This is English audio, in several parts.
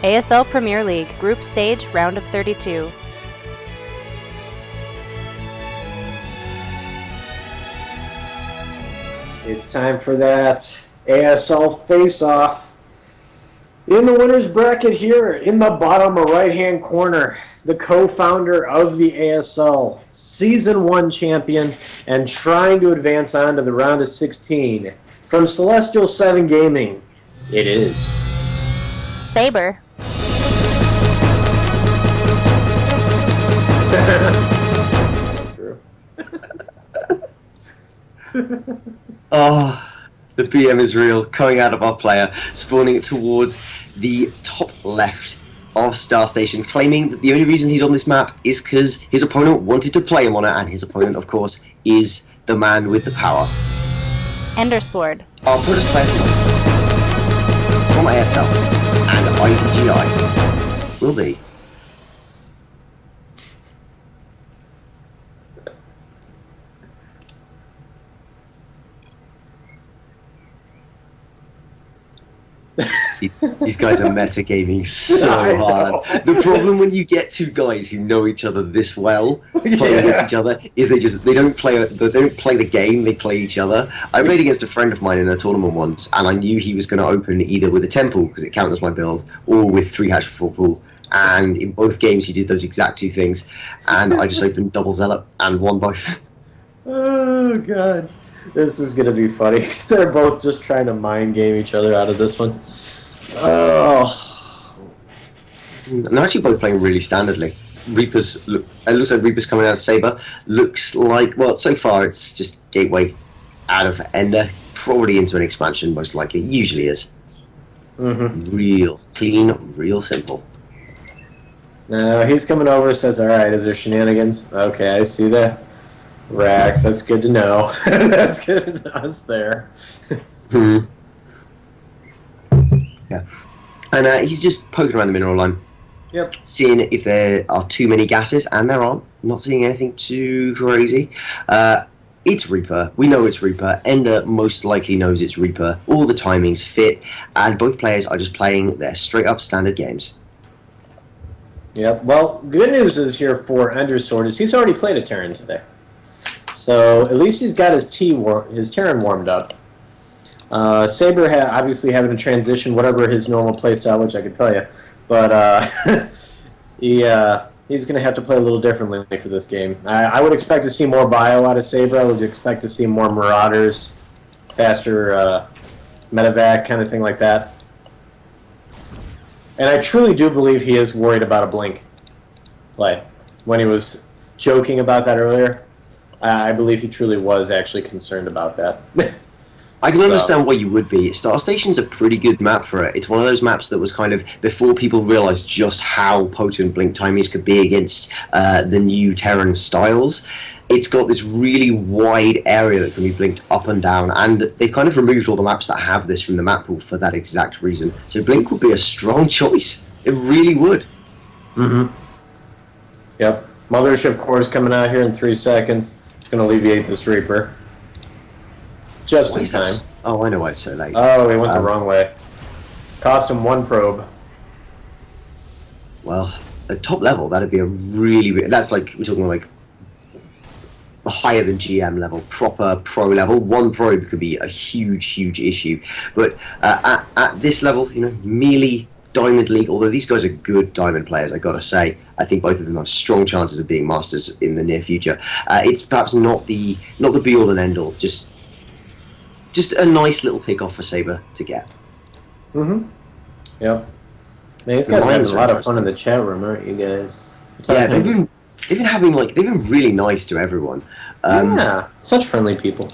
ASL Premier League, Group Stage, Round of 32. It's time for that ASL face-off. In the winner's bracket here, in the bottom right-hand corner, the co-founder of the ASL, Season 1 champion, and trying to advance on to the round of 16. From Celestial 7 Gaming, it is... Sabre. True. Oh, the BM is real, coming out of our player, spawning it towards the top left of Star Station, claiming that the only reason he's on this map is because his opponent wanted to play him on it, and his opponent, of course, is the man with the power. EnderSword. Our opponent's player from ASL and IDGI will be... These guys are metagaming so hard. The problem when you get two guys who know each other this well playing against each other is they don't play the game, they play each other. I played against a friend of mine in a tournament once, and I knew he was going to open either with a temple because it counted as my build, or with 3 hatch for 4 pool. And in both games he did those exact two things, and I just opened double zealot and won both. Oh god, this is gonna be funny. They're both just trying to mind game each other out of this one. Oh, and they're actually both playing really standardly. Reaper's it looks like Reaper's coming out of Sabre. Looks like, well, so far it's just gateway out of Ender, probably into an expansion, most likely. Usually is. Real clean, real simple. no, he's coming over. Says, "All right, is there shenanigans?" Okay, I see that. Rax, that's good to know. That's good to know. It's there. Yeah, and he's just poking around the mineral line. Yep. Seeing if there are too many gases, and there aren't. Not seeing anything too crazy. It's Reaper. We know it's Reaper. Ender most likely knows it's Reaper. All the timings fit, and both players are just playing their straight-up standard games. Yep. Well, good news is here for EnderSword is he's already played a Terran today, so at least he's got his Terran warmed up. Sabre obviously having a transition, whatever his normal playstyle, which I could tell you, but he's going to have to play a little differently for this game. I would expect to see more bio out of Sabre. I would expect to see more Marauders, faster medevac, kind of thing like that. And I truly do believe he is worried about a blink play. When he was joking about that earlier, I believe he truly was actually concerned about that. I can understand why you would be. Star Station's a pretty good map for it. It's one of those maps that was kind of, before people realised just how potent blink timings could be against the new Terran styles, it's got this really wide area that can be blinked up and down, and they've kind of removed all the maps that have this from the map pool for that exact reason. So blink would be a strong choice. It really would. Yep. Mothership core is coming out here in 3 seconds. It's going to alleviate this Reaper. Just in time. Oh, I know why it's so late. Oh, he went the wrong way. Cost him 1 probe. Well, at top level, that'd be a really... That's like, we're talking like higher than GM level, proper pro level. 1 probe could be a huge, huge issue. But at this level, you know, melee, Diamond League, although these guys are good Diamond players, I gotta say, I think both of them have strong chances of being Masters in the near future. It's perhaps not the be-all and end-all, just a nice little pick-off for Sabre to get. Yep. Man, these guys are having a lot of fun in the chat room, aren't you guys? Yeah, they've been really nice to everyone. Yeah, such friendly people.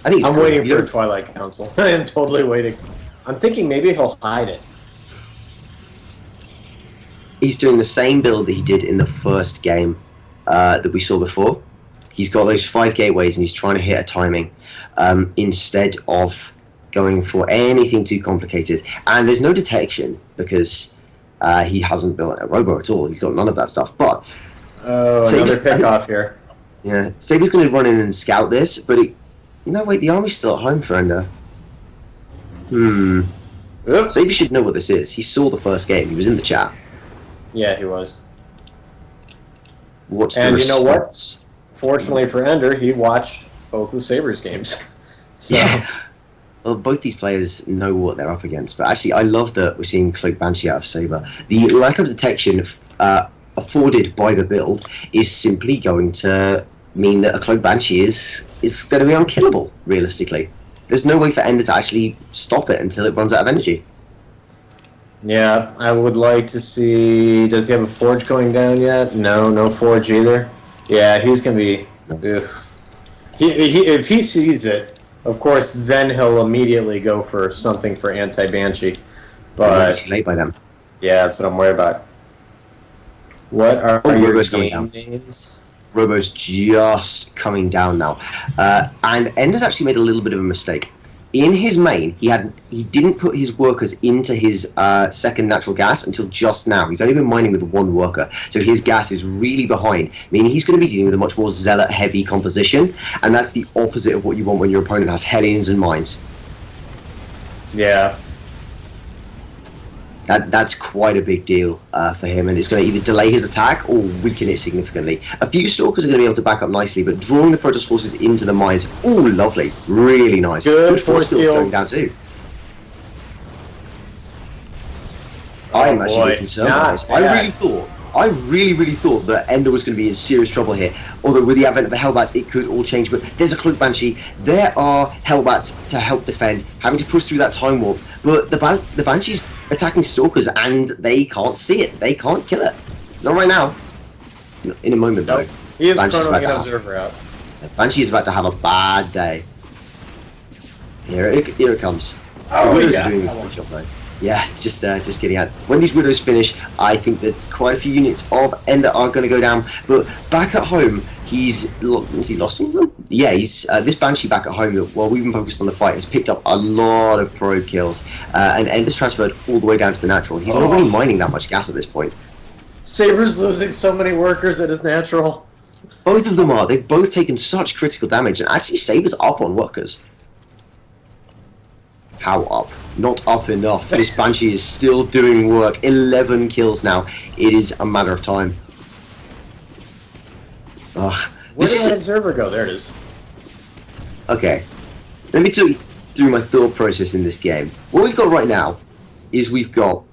I think I'm waiting for Twilight Council. I am totally waiting. I'm thinking maybe he'll hide it. He's doing the same build that he did in the first game that we saw before. He's got those 5 gateways and he's trying to hit a timing instead of going for anything too complicated. And there's no detection because he hasn't built a robo at all. He's got none of that stuff. But another pick off here. Yeah, Sabre's going to run in and scout this, but no, wait, the army's still at home for Ender. Oops. Sabre should know what this is. He saw the first game. He was in the chat. Yeah, he was. What's the And you know what? response? Fortunately for Ender, he watched both of Sabre's games. So, Yeah. Well, both these players know what they're up against, but actually, I love that we're seeing Cloak Banshee out of Sabre. The lack of detection afforded by the build is simply going to mean that a Cloak Banshee is going to be unkillable, realistically. There's no way for Ender to actually stop it until it runs out of energy. yeah, I would like to see... Does he have a Forge going down yet? No, no Forge either. Yeah, he's going to be... Ugh. If he sees it, of course, then he'll immediately go for something for anti-Banshee. But But, too late by then. yeah, that's what I'm worried about. What are your Robo's coming game down. names? Robo's just coming down now, and Ender's actually made a little bit of a mistake. In his main, he didn't put his workers into his second natural gas until just now. He's only been mining with one worker, so his gas is really behind, meaning he's going to be dealing with a much more zealot-heavy composition, and that's the opposite of what you want when your opponent has Hellions and mines. Yeah. That's quite a big deal for him, and it's going to either delay his attack or weaken it significantly. A few Stalkers are going to be able to back up nicely, but drawing the Protoss forces into the mines, oh, lovely, really nice. Good force force fields going fields. down too. I'm Oh, actually boy. concerned Not by this. bad. I really thought that Ender was going to be in serious trouble here. Although with the advent of the Hellbats, it could all change. But there's a Cloak Banshee. There are Hellbats to help defend, having to push through that time warp. But the Banshee's attacking Stalkers, and they can't see it. They can't kill it. Not right now. In a moment, Nope. though. He is Banshee's chronoing about an to observer out. Banshee's about to have a bad day. Here it comes. Oh, the Widows yeah. are doing a good job, though. Yeah, just getting out. When these Widows finish, I think that quite a few units of Ender are going to go down. But back at home, has he lost all of them? Yeah, he's this Banshee back at home, that while we've been focused on the fight, has picked up a lot of probe kills. And Ender's transferred all the way down to the natural. He's not really mining that much gas at this point. Sabre's losing so many workers at his natural. Both of them are. They've both taken such critical damage, and actually Sabre's up on workers. How up? Not up enough. This Banshee is still doing work. 11 kills now. It is a matter of time. Ugh. Where This did that is observer go? There it is. okay. Let me talk you through my thought process in this game. What we've got right now is we've got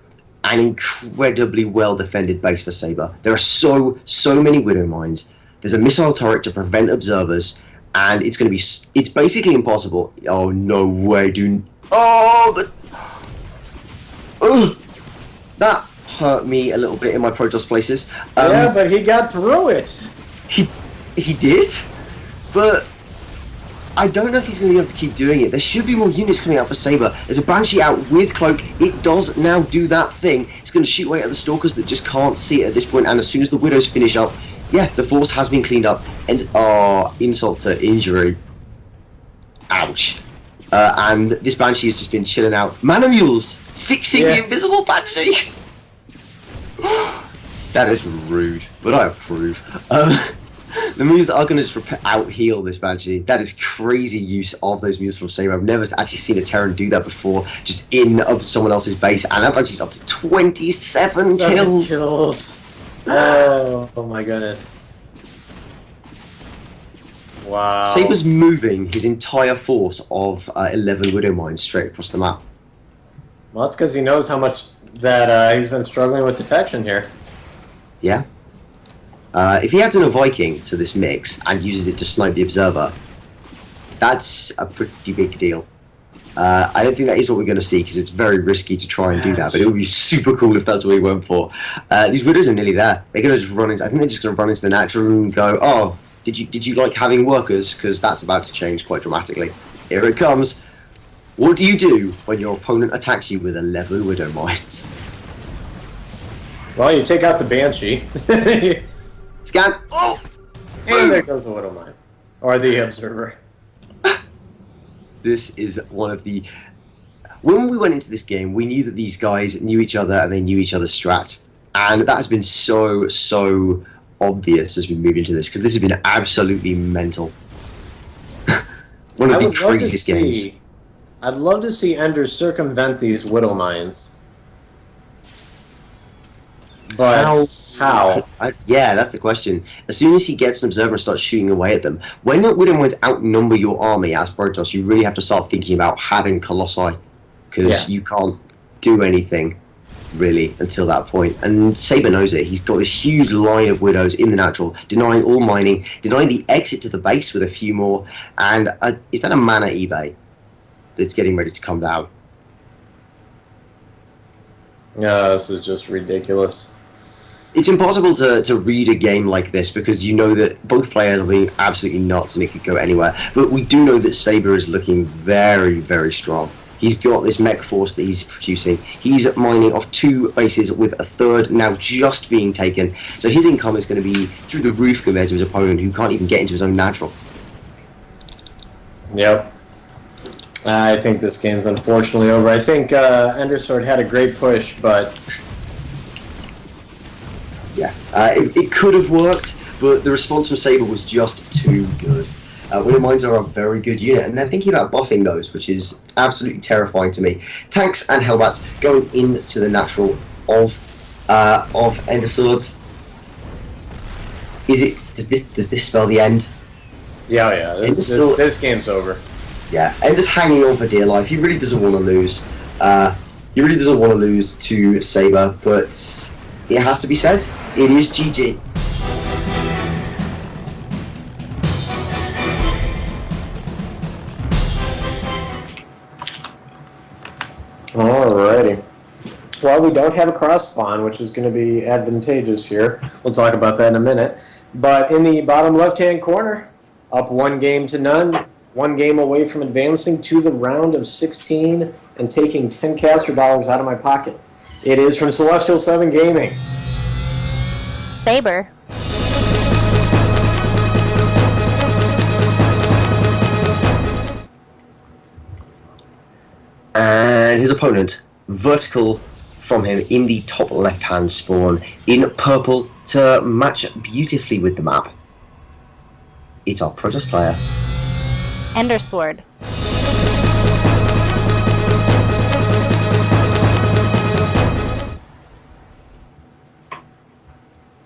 an incredibly well defended base for Sabre. There are so many Widow mines. There's a missile turret to prevent observers, and it's going to be. It's basically impossible. Oh no way, dude. Oh, that hurt me a little bit in my Protoss places. Yeah, but he got through it. He did, but I don't know if he's going to be able to keep doing it. There should be more units coming out for Sabre. There's a Banshee out with Cloak. It does now do that thing. It's going to shoot away at the Stalkers that just can't see it at this point, and as soon as the Widows finish up, yeah, the force has been cleaned up. And insult to injury. Ouch. And this Banshee has just been chilling out. Mana Mules! Fixing the invisible Banshee! That is rude, but I approve. The moves are going to just out-heal this Banshee. That is crazy use of those moves from Sabre. I've never actually seen a Terran do that before, just in of someone else's base, and that Banshee's up to 27 kills! Oh my goodness. Wow. Sabre's moving his entire force of 11 Widow Mines straight across the map. Well, that's because he knows how much that he's been struggling with detection here. Yeah. If he adds in a Viking to this mix and uses it to snipe the observer, that's a pretty big deal. I don't think that is what we're going to see, because it's very risky to try and do that, but it would be super cool if that's what he went for. These Widows are nearly there. They're going to just run into, I think they're just going to run into the natural and go, oh, did you like having workers? Because that's about to change quite dramatically. Here it comes. What do you do when your opponent attacks you with 11 Widow Mines? Well, you take out the Banshee. Scan. Oh! And there goes the Widow Mine. Or the Observer. This is one of the... When we went into this game, we knew that these guys knew each other and they knew each other's strats. And that has been so obvious as we move into this, because this has been absolutely mental. One of the craziest games. I'd love to see Ender circumvent these Widow Mines. But how? Yeah, that's the question. As soon as he gets an observer and starts shooting away at them, when Widow Mines outnumber your army as Protoss, you really have to start thinking about having Colossi, because you can't do anything really until that point. And Sabre knows it. He's got this huge line of Widows in the natural, denying all mining, denying the exit to the base with a few more. And is that a mana eBay that's getting ready to come down? No, this is just ridiculous. It's impossible to read a game like this because you know that both players are being absolutely nuts and it could go anywhere. But we do know that Sabre is looking very, very strong. He's got this mech force that he's producing. He's mining off 2 bases with a 3rd now just being taken. So his income is going to be through the roof compared to his opponent who can't even get into his own natural. Yep. I think this game's unfortunately over. I think EnderSword had a great push, but... Yeah, it could have worked, but the response from Sabre was just too good. Widow Mines are a very good unit, and they're thinking about buffing those, which is absolutely terrifying to me. Tanks and Hellbats going into the natural of EnderSwords. Does this spell the end? Yeah. This game's over. Yeah, Ender's hanging on for dear life. He really doesn't want to lose. He really doesn't want to lose to Sabre, but it has to be said, it is GG. Alrighty. Well, we don't have a cross spawn, which is going to be advantageous here. We'll talk about that in a minute. But in the bottom left-hand corner, up 1-0 1 game away from advancing to the round of 16 and taking 10 caster dollars out of my pocket. It is from Celestial 7 Gaming. Sabre. And his opponent, vertical from him in the top left-hand spawn, in purple to match beautifully with the map. It's our Protoss player. EnderSword.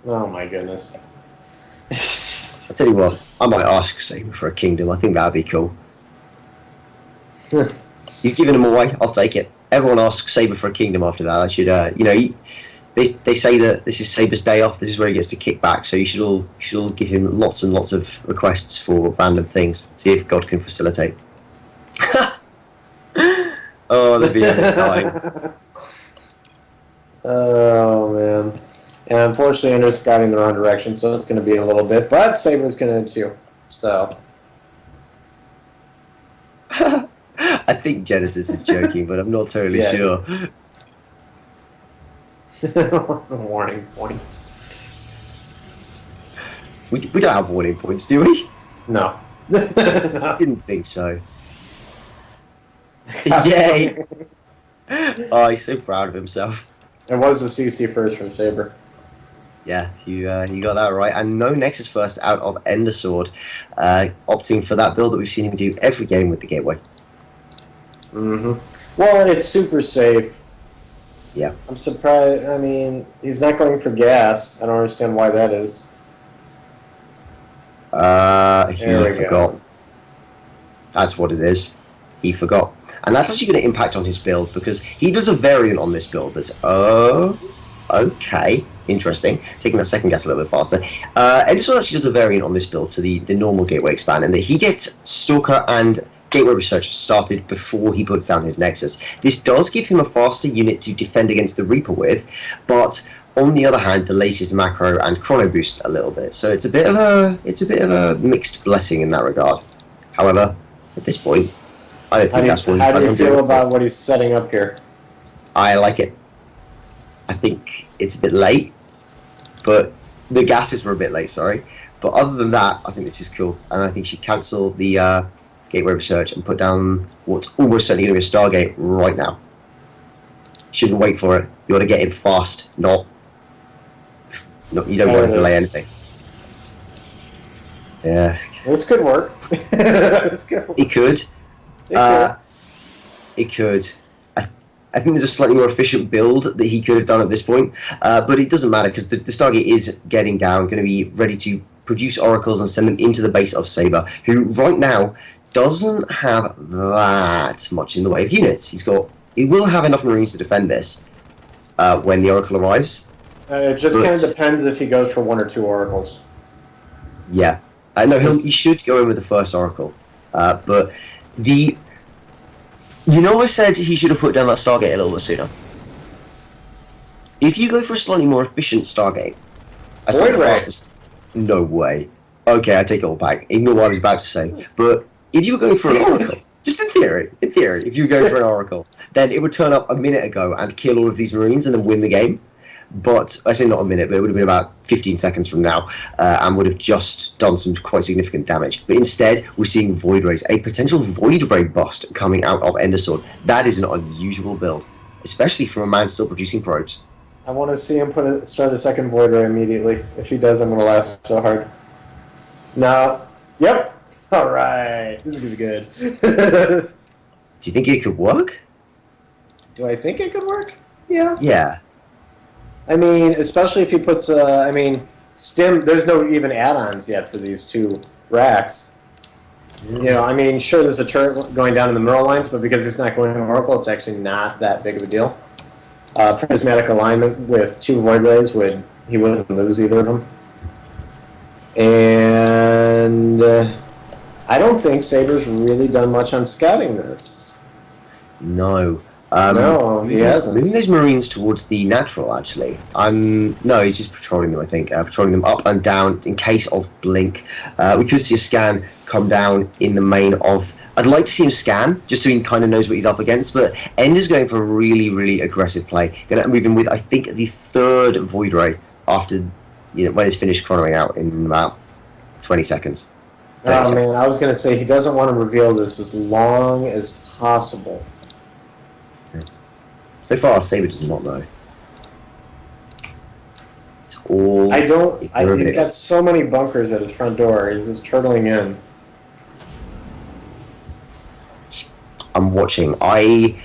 Oh my goodness. I tell you what, I might ask Sabre for a kingdom. I think that'd be cool. He's giving them away. I'll take it. Everyone asks Sabre for a kingdom after that. I should, they say that this is Sabre's day off. This is where he gets to kick back. So you should all give him lots and lots of requests for random things. See if God can facilitate. Oh, the BS time. Oh man. And unfortunately, Ender's scouting the wrong direction, so it's going to be a little bit. But Sabre's going to too. So. I think Genesis is joking, but I'm not totally sure. Warning points. We don't have warning points, do we? No. I didn't think so. Yay! Oh, he's so proud of himself. It was the CC first from Sabre. Yeah, you got that right. And no Nexus first out of EnderSword, opting for that build that we've seen him do every game with the Gateway. Mm-hmm. Well, it's super safe. Yeah. I'm surprised. I mean, he's not going for gas. I don't understand why that is. He forgot. That's what it is. He forgot. And that's actually going to impact on his build, because he does a variant on this build that's, okay, interesting. Taking that second gas a little bit faster. EnderSword actually does a variant on this build to the normal Gateway expand, and that he gets Stalker and Gateway Research started before he puts down his Nexus. This does give him a faster unit to defend against the Reaper with, but on the other hand, delays his macro and chrono boost a little bit. So it's a bit of a mixed blessing in that regard. However, at this point, I don't think that's what he's How do you feel about it. what he's setting up here? I like it. I think it's a bit late, but the gases were a bit late, sorry. But other than that, I think this is cool. And I think she cancelled the Gateway Research and put down what's almost certainly going to be a Stargate right now. Shouldn't wait for it. You want to get in fast, not you don't want to delay anything. Yeah. This could work. This could work. He could. it could. I think there's a slightly more efficient build that he could have done at this point, but it doesn't matter because the Stargate is getting down, going to be ready to produce oracles and send them into the base of Sabre, who right now doesn't have that much in the way of units. He will have enough Marines to defend this when the oracle arrives. It just kind of depends if he goes for 1 or 2 oracles. Yeah, no, he should go in with the first oracle, but the. You know, I said he should have put down that Stargate a little bit sooner. If you go for a slightly more efficient Stargate, I said fastest. No way. Okay, I take it all back. Ignore what I was about to say. But if you were going for an oracle, just in theory, if you were going for an oracle, then it would turn up a minute ago and kill all of these Marines and then win the game. But I say not a minute, but it would have been about 15 seconds from now, and would have just done some quite significant damage. But instead, we're seeing Void Rays, a potential Void Ray bust coming out of EnderSword. That is an unusual build, especially from a man still producing probes. I want to see him start a second Void Ray immediately. If he does, I'm going to laugh so hard. No. Yep. All right. This is going to be good. Do you think it could work? Do I think it could work? Yeah. Yeah. I mean, especially if he puts, Stim, there's no even add-ons yet for these 2 racks. You know, I mean, sure, there's a turret going down in the mineral lines, but because it's not going to Oracle, it's actually not that big of a deal. Prismatic alignment with 2 Void Rays, he wouldn't lose either of them. And I don't think Sabre's really done much on scouting this. No. No, he hasn't. Moving those Marines towards the natural, actually. No, he's just patrolling them, I think. Patrolling them up and down in case of blink. We could see a scan come down in the main of... I'd like to see him scan, just so he kind of knows what he's up against, but Ender's going for a really, really aggressive play. Going to move in with, I think, the 3rd Void Ray after, when it's finished chronoing out in about 20 seconds. Oh, man, I was going to say he doesn't want to reveal this as long as possible. So far, Sabre does not know. It's all... he's got so many bunkers at his front door. He's just turtling in. I'm watching. I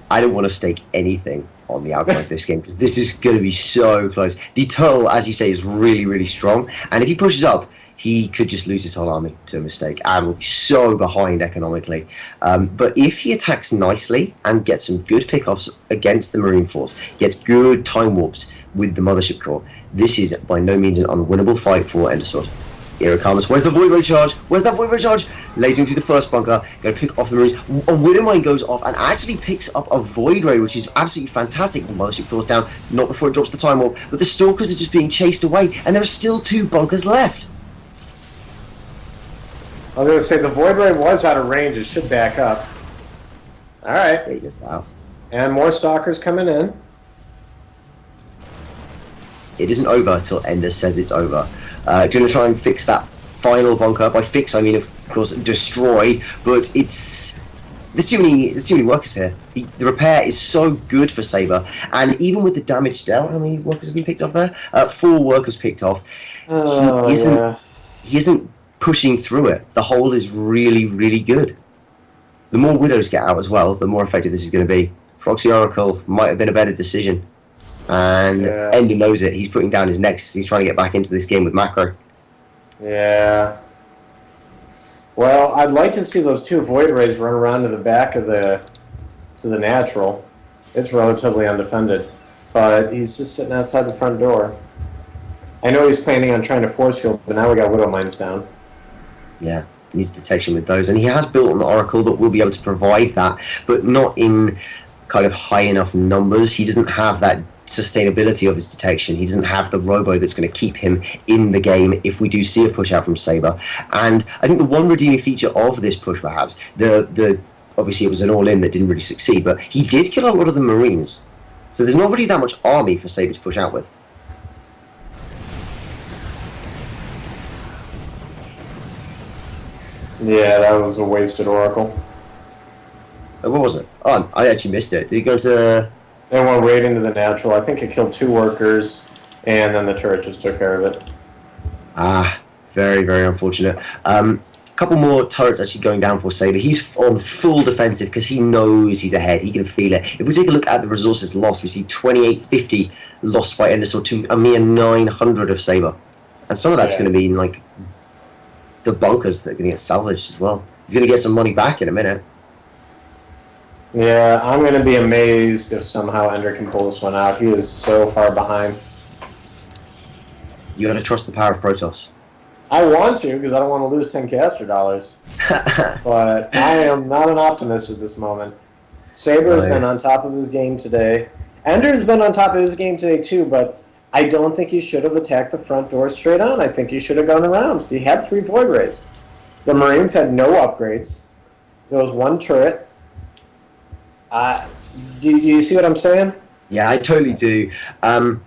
don't want to stake anything on the outcome of this game because this is going to be so close. The turtle, as you say, is really, really strong. And if he pushes up, he could just lose his whole army to a mistake and will be so behind economically. But if he attacks nicely and gets some good pickoffs against the Marine Force, gets good time warps with the Mothership Core, this is by no means an unwinnable fight for EnderSword. Here it comes. Where's the Void Ray charge? Where's that Void Ray charge? Lasering through the first bunker. Going to pick off the Marines. A Widowmine goes off and actually picks up a Void Ray, which is absolutely fantastic. The Mothership Core's down, not before it drops the time warp. But the Stalkers are just being chased away, and there are still 2 bunkers left. I was going to say, the Void Ray was out of range. It should back up. Alright. There he gets out. And more Stalkers coming in. It isn't over till Ender says it's over. Going to try and fix that final bunker. By fix, I mean, of course, destroy. But there's too many workers here. The repair is so good for Sabre, and even with the damage dealt, how many workers have been picked off there? 4 workers picked off. He isn't pushing through it. The hold is really, really good. The more Widows get out as well, the more effective this is going to be. Proxy Oracle might have been a better decision. And Ender knows it. He's putting down his Nexus. He's trying to get back into this game with macro. Yeah. Well, I'd like to see those 2 Void Rays run around to the back of the natural. It's relatively undefended, but he's just sitting outside the front door. I know he's planning on trying to force field, but now we got Widow Mines down. Yeah, needs detection with those, and he has built an Oracle that will be able to provide that, but not in kind of high enough numbers. He doesn't have that sustainability of his detection. He doesn't have the robo that's going to keep him in the game if we do see a push out from Sabre. And I think the one redeeming feature of this push, perhaps, the obviously it was an all-in that didn't really succeed, but he did kill a lot of the Marines. So there's not really that much army for Sabre to push out with. Yeah, that was a wasted Oracle. What was it? Oh, I actually missed it. Did he go to... It went right into the natural. I think it killed 2 workers, and then the turret just took care of it. Ah, very, very unfortunate. couple more turrets actually going down for Sabre. He's on full defensive because he knows he's ahead. He can feel it. If we take a look at the resources lost, we see 2850 lost by EnderSword to a mere 900 of Sabre. And some of that's going to be like the bunkers that are going to get salvaged as well. He's going to get some money back in a minute. Yeah, I'm going to be amazed if somehow Ender can pull this one out. He is so far behind. You got to trust the power of Protoss. I want to, because I don't want to lose 10 caster dollars. But I am not an optimist at this moment. Sabre has been on top of his game today. Ender's been on top of his game today too, but I don't think he should have attacked the front door straight on. I think he should have gone around. He had 3 Void Rays. The Marines had no upgrades. There was 1 turret. Do you see what I'm saying? Yeah, I totally do.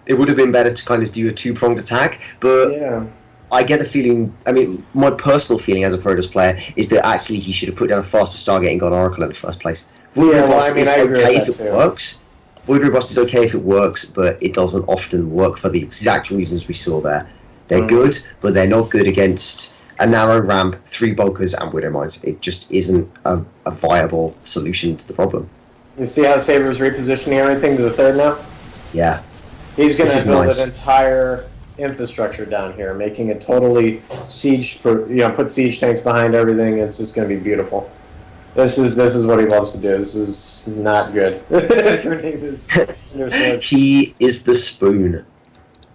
It would have been better to kind of do a 2-pronged attack, but Yeah. I get the feeling, I mean, my personal feeling as a Protoss player is that actually he should have put down a faster Stargate and got Oracle in the first place. Void Robust is okay if it works. Void Robust is okay if it works, but it doesn't often work for the exact reasons we saw there. They're good, but they're not good against a narrow ramp, 3 bunkers, and Widow Mines. It just isn't a viable solution to the problem. You see how Sabre's repositioning everything to the 3rd now? Yeah. He's going to build nice. an entire infrastructure down here, making it totally siege, put siege tanks behind everything. It's just going to be beautiful. This is what he loves to do. This is not good. He is the spoon.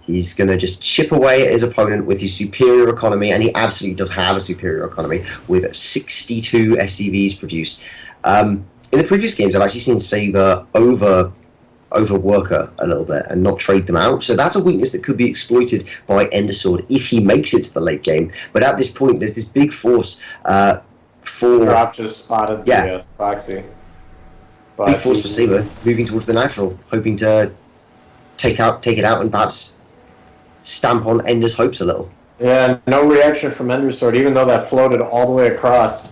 He's going to just chip away at his opponent with his superior economy, and he absolutely does have a superior economy with 62 SCVs produced. In the previous games, I've actually seen Sabre over Worker a little bit and not trade them out. So that's a weakness that could be exploited by EnderSword if he makes it to the late game. But at this point, there's this big force for... Drop just spotted the proxy. But big force for Sabre moving towards the natural, hoping to take it out and perhaps stamp on Ender's hopes a little. Yeah, no reaction from EnderSword, even though that floated all the way across.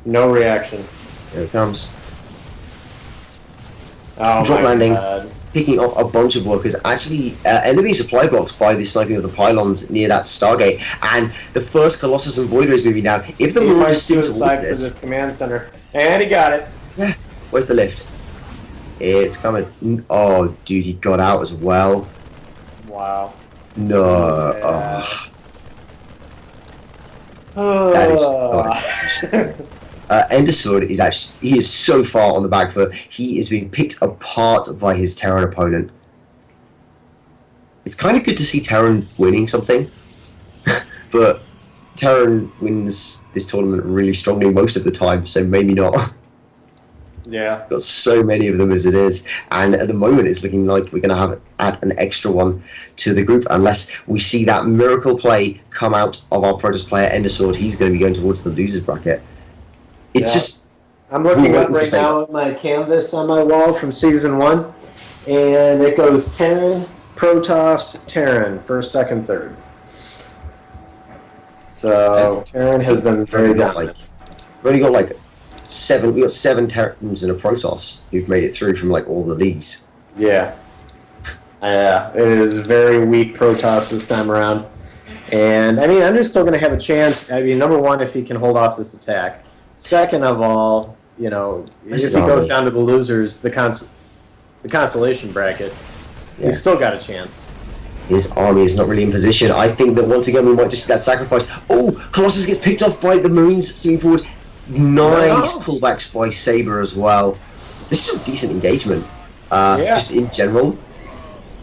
No reaction. Here it comes. Oh, drop landing, picking off a bunch of workers. Actually, enemy supply blocks by the sniping of the pylons near that Stargate, and the first Colossus and Voider is moving down. If the move is still towards this command center, and he got it. Yeah, where's the lift? It's coming. Oh, dude, he got out as well. Wow. No. Yeah. That is not a position. EnderSword is actually, he is so far on the back foot. He is being picked apart by his Terran opponent. It's kind of good to see Terran winning something, but Terran wins this tournament really strongly most of the time, so maybe not. Yeah. Got so many of them as it is, and at the moment it's looking like we're going to have add an extra one to the group unless we see that miracle play come out of our Protoss player EnderSword. He's going to be going towards the losers bracket. It's just... I'm looking up right now at my canvas on my wall from Season 1, and it goes Terran, Protoss, Terran, 1st, 2nd, 3rd. So, Terran has been very dominant. We've only got like we got 7 Terrans and a Protoss who've made it through from like all the leagues. Yeah. Yeah, it is very weak Protoss this time around. And, I mean, Ender's still going to have a chance. I mean, number one, if he can hold off this attack. Second of all, you know, if he goes down to the losers, the consolation bracket, he's still got a chance. His army is not really in position. I think that once again we might just see that sacrifice. Oh, Colossus gets picked off by the Marines moving forward. Nice pullbacks by Sabre as well. This is a decent engagement. Just in general.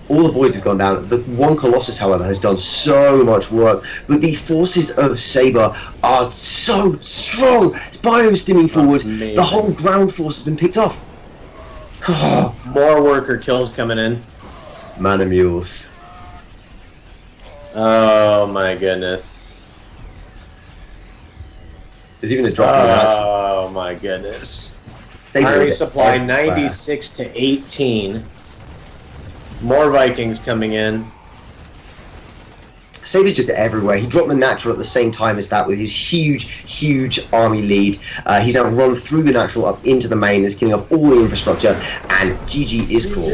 All the voids have gone down. The one Colossus, however, has done so much work. But the forces of Sabre are so strong. Biostimming forward. Amazing. The whole ground force has been picked off. More worker kills coming in. Man of mules. Oh my goodness. There's even a drop in the natural. Oh my goodness. Army supply 96 to 18. More Vikings coming in. Sabre's just everywhere. He dropped the natural at the same time as that with his huge army lead. He's now run through the natural up into the main, is killing off all the infrastructure, and GG is called.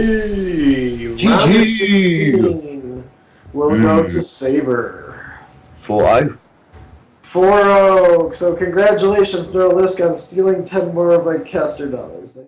GG! We'll go to Sabre. 4-0. 4-0. So congratulations, Neuralisk, on stealing 10 more of my caster dollars.